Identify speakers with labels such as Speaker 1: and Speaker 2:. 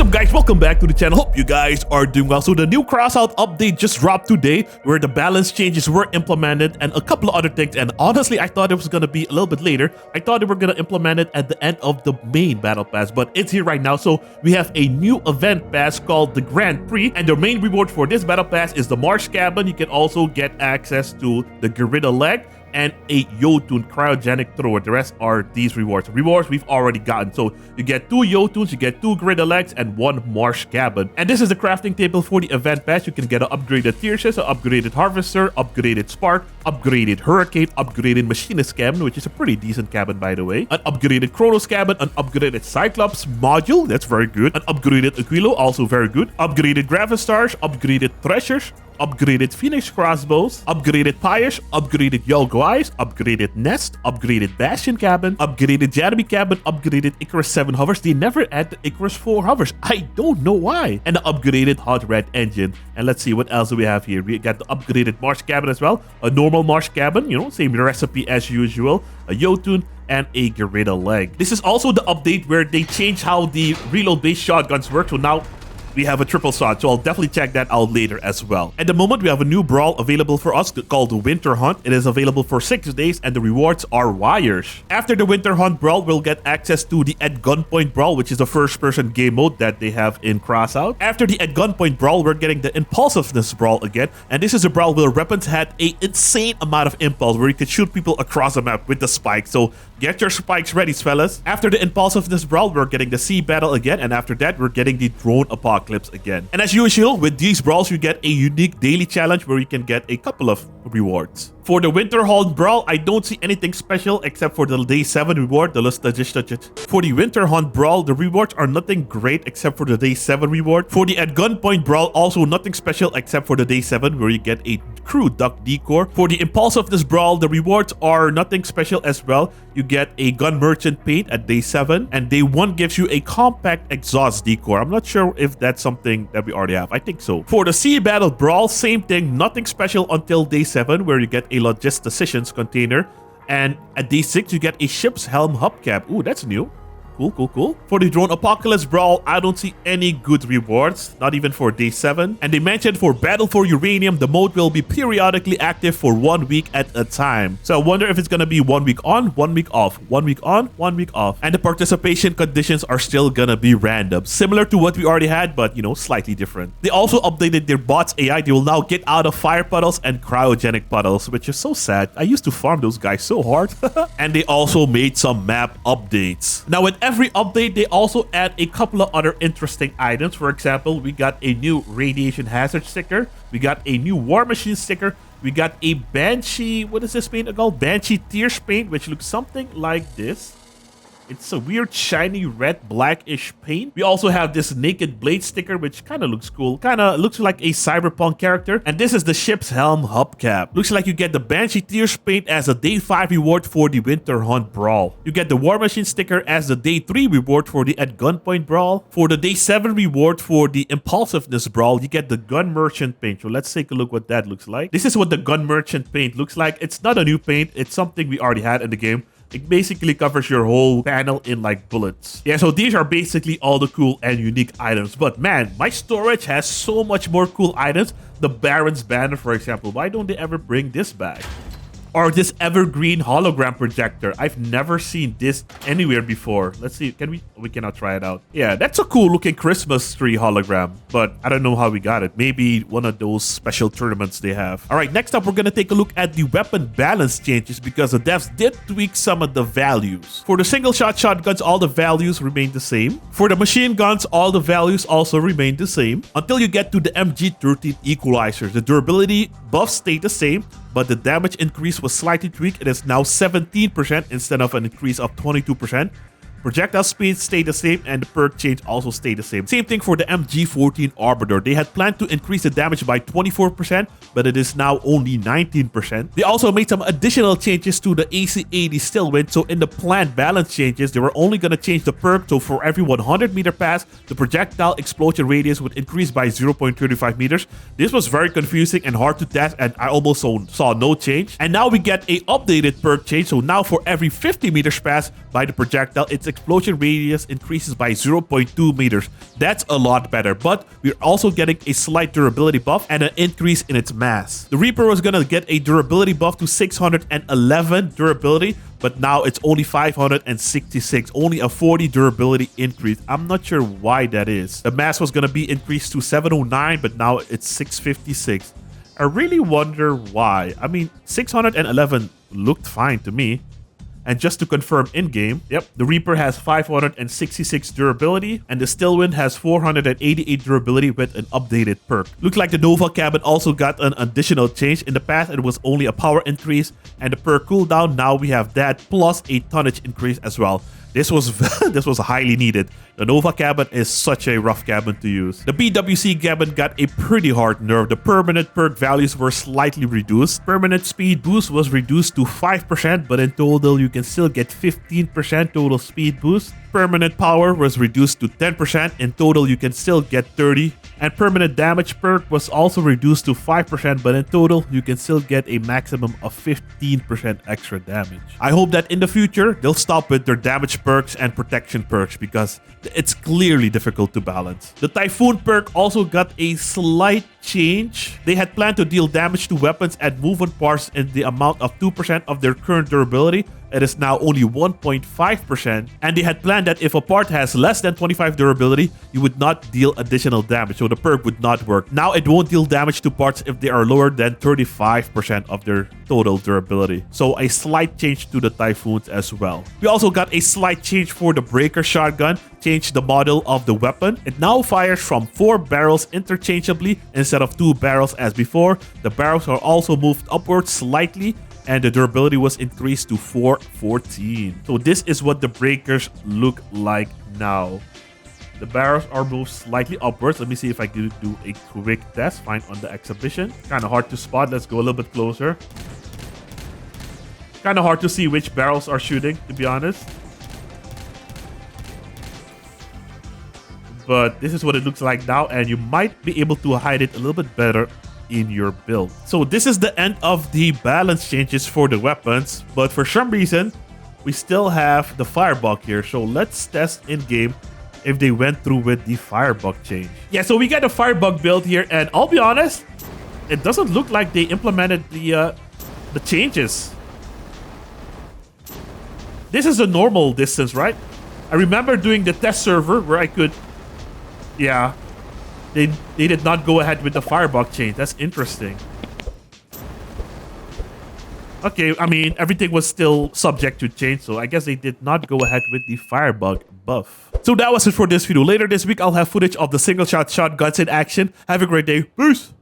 Speaker 1: up guys, welcome back to the channel. Hope you guys are doing well. So the new Crossout update just dropped today where the balance changes were implemented and a couple of other things, and honestly I thought it was going to be a little bit later. I thought they were going to implement it at the end of the main battle pass, but it's here right now. So we have a new event pass called the Grand Prix, and the main reward for this battle pass is the Marsh Cabin. You can also get access to the Gorilla Leg and a Jotun cryogenic thrower. The rest are these rewards. Rewards we've already gotten. So you get 2 Jotuns, you get 2 Gorilla Legs, and 1 Marsh Cabin. And this is the crafting table for the event pass. You can get an upgraded Tier 6, an upgraded Harvester, upgraded Spark, upgraded Hurricane, upgraded Machinist Cabin, which is a pretty decent cabin by the way, an upgraded Chronos Cabin, an upgraded Cyclops module, that's very good, an upgraded Aquilo, also very good, upgraded Gravistars, upgraded Threshers, upgraded Phoenix Crossbows, upgraded Pyres, upgraded Yelgo Eyes, upgraded Nest, upgraded Bastion Cabin, upgraded Jeremy Cabin, upgraded Icarus 7 hovers. They never add the Icarus 4 hovers. I don't know why. And the upgraded Hot Red Engine. And let's see what else do we have here. We got the upgraded Marsh Cabin as well. A normal Marsh Cabin, you know, same recipe as usual. A Jotun and a Gorilla Leg. This is also the update where they changed how the reload-based shotguns work. So now we have a triple shot, so I'll definitely check that out later as well. At the moment, we have a new brawl available for us called the Winter Hunt. It is available for 6 days, and the rewards are wires. After the Winter Hunt brawl, we'll get access to the At Gunpoint brawl, which is the first-person game mode that they have in Crossout. After the At Gunpoint brawl, we're getting the Impulsiveness brawl again, and this is a brawl where weapons had an insane amount of impulse, where you could shoot people across the map with the spikes. So get your spikes ready, fellas. After the Impulsiveness brawl, we're getting the Sea Battle again, and after that, we're getting the Drone Apocalypse again. And as usual, with these brawls, you get a unique daily challenge where you can get a couple of rewards. For the Winter Hunt brawl, I don't see anything special except for the day 7 reward. For the Winter Hunt brawl, the rewards are nothing great except for the day 7 reward. For the At Gunpoint brawl, also nothing special except for the day 7 where you get a crew duck decor. For the Impulsiveness brawl, the rewards are nothing special as well. You get a gun merchant paint at day 7, and day 1 gives you a compact exhaust decor. I'm not sure if that's something that we already have. I think so. For the Sea Battle brawl, same thing, nothing special until day 7 where you get a Logisticians container, and at day 6 you get a Ship's Helm hubcap. Ooh, that's new. Cool. For the Drone Apocalypse brawl, I don't see any good rewards, not even for day 7. And they mentioned for Battle for Uranium, the mode will be periodically active for 1 week at a time. So I wonder if it's gonna be 1 week on, 1 week off, 1 week on, 1 week off. And the participation conditions are still gonna be random, similar to what we already had, but you know, slightly different. They also updated their bots AI. They will now get out of fire puddles and cryogenic puddles, which is so sad. I used to farm those guys so hard. And they also made some map updates. Now with every update, they also add a couple of other interesting items. For example, we got a new Radiation Hazard sticker. We got a new War Machine sticker. We got a Banshee, what is this paint called? Banshee Tears paint, which looks something like this. It's a weird shiny red blackish paint. We also have this Naked Blade sticker, which kind of looks cool. Kind of looks like a cyberpunk character. And this is the Ship's Helm hubcap. Looks like you get the Banshee Tears paint as a day 5 reward for the Winter Hunt brawl. You get the War Machine sticker as the day 3 reward for the At Gunpoint brawl. For the day 7 reward for the Impulsiveness brawl, you get the Gun Merchant paint. So let's take a look what that looks like. This is what the Gun Merchant paint looks like. It's not a new paint. It's something we already had in the game. It basically covers your whole panel in like bullets. Yeah, so these are basically all the cool and unique items. But man, my storage has so much more cool items. The Baron's Banner, for example. Why don't they ever bring this back? Or this evergreen hologram projector. I've never seen this anywhere before. Let's see, can we cannot try it out. Yeah, that's a cool looking Christmas tree hologram, but I don't know how we got it. Maybe one of those special tournaments they have. All right, next up, we're gonna take a look at the weapon balance changes because the devs did tweak some of the values. For the single shot shotguns, all the values remain the same. For the machine guns, all the values also remain the same until you get to the MG13 equalizers. The durability buffs stay the same, but the damage increase was slightly tweaked. It is now 17% instead of an increase of 22%. Projectile speed stayed the same, and the perk change also stayed the same. Same thing for the MG14 Arbiter. They had planned to increase the damage by 24%, but it is now only 19%. They also made some additional changes to the AC-80 Stillwind. So in the planned balance changes, they were only going to change the perk. So for every 100 meter pass, the projectile explosion radius would increase by 0.35 meters. This was very confusing and hard to test, and I almost saw no change. And now we get a updated perk change. So now for every 50 meters pass by the projectile, it's explosion radius increases by 0.2 meters. That's a lot better, but we're also getting a slight durability buff and an increase in its mass. The Reaper was gonna get a durability buff to 611 durability, but now it's only 566, only a 40 durability increase. I'm not sure why that is. The mass was gonna be increased to 709, but now it's 656. I really wonder why. I mean, 611 looked fine to me. And just to confirm in-game, yep, the Reaper has 566 durability, and the Stillwind has 488 durability with an updated perk. Looks like the Nova Cabin also got an additional change. In the past, it was only a power increase and the perk cooldown. Now we have that plus a tonnage increase as well. This was this was highly needed. The Nova cabin is such a rough cabin to use. The BWC cabin got a pretty hard nerf. The permanent perk values were slightly reduced. Permanent speed boost was reduced to 5%, but in total you can still get 15% total speed boost. Permanent power was reduced to 10%. In total you can still get 30. And permanent damage perk was also reduced to 5%, but in total you can still get a maximum of 15% extra damage. I hope that in the future they'll stop with their damage perks and protection perks because it's clearly difficult to balance. The Typhoon perk also got a slight change. They had planned to deal damage to weapons and movement parts in the amount of 2% of their current durability. It is now only 1.5%, and they had planned that if a part has less than 25 durability, you would not deal additional damage, so the perk would not work. Now it won't deal damage to parts if they are lower than 35% of their total durability. So a slight change to the Typhoons as well. We also got a slight change for the Breaker shotgun, changed the model of the weapon. It now fires from 4 barrels interchangeably instead of 2 barrels as before. The barrels are also moved upwards slightly, and the durability was increased to 414. So this is what the breakers look like now. The barrels are moved slightly upwards. Let me see if I can do a quick test. Find on the exhibition. Kind of hard to spot. Let's go a little bit closer. Kind of hard to see which barrels are shooting, to be honest. But this is what it looks like now, and you might be able to hide it a little bit better in your build. So this is the end of the balance changes for the weapons, but for some reason we still have the firebug here. So let's test in game if they went through with the firebug change. Yeah, so we got a firebug build here, and I'll be honest, it doesn't look like they implemented the changes. This is a normal distance, right? I remember doing the test server where I could, yeah, They did not go ahead with the firebug change. That's interesting. Okay, I mean, everything was still subject to change, so I guess they did not go ahead with the firebug buff. So that was it for this video. Later this week, I'll have footage of the single shot shotguns in action. Have a great day. Peace!